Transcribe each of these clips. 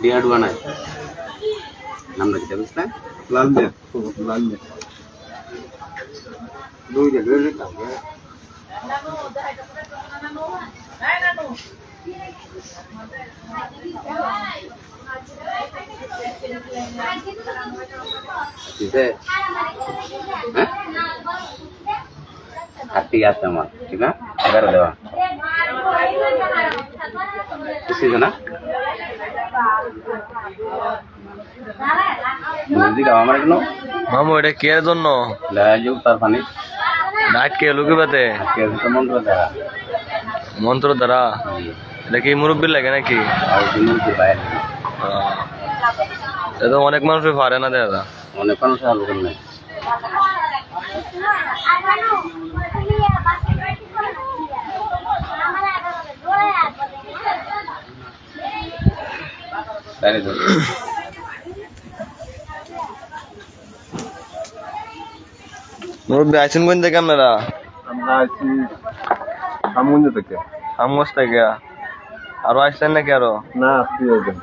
ডিহার বানায় নামটা কি বুঝলেন? লাল মিয়া লাল মিয়া দুই দিন ঠিক আছে আমার ঠিক না 11 দেওয়া না আমার কেন মামু এটা কে এর জন্য তার পানি ডাক কে লুকে বাতে মন্ত্র দ্বারা মন্ত্র দ্বারা এটা কি মুরব্বীর লাগে নাকি এটা অনেক মানুষই পারে না দাদা অনেক মানুষ আলোচন নেই তাই তো মুরব্বী আইসেন কোন থেকে আপনারা? আমরা আছি আমগঞ্জ থেকে। আমগঞ্জ থেকে আরো আসছেন নাকি আরো? না আসছি ওইদিন।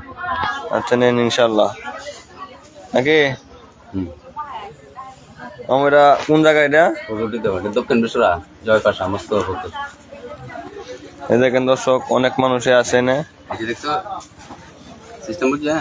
আচ্ছা নেন ইনশাল্লাহ নাকি আমরা কোন জায়গা এটা? দক্ষিণ বিশ্বরা জয়পাশ সমস্ত এই দেখেন দর্শক অনেক মানুষই আছে না দেখছো সিস্টেম বুঝছে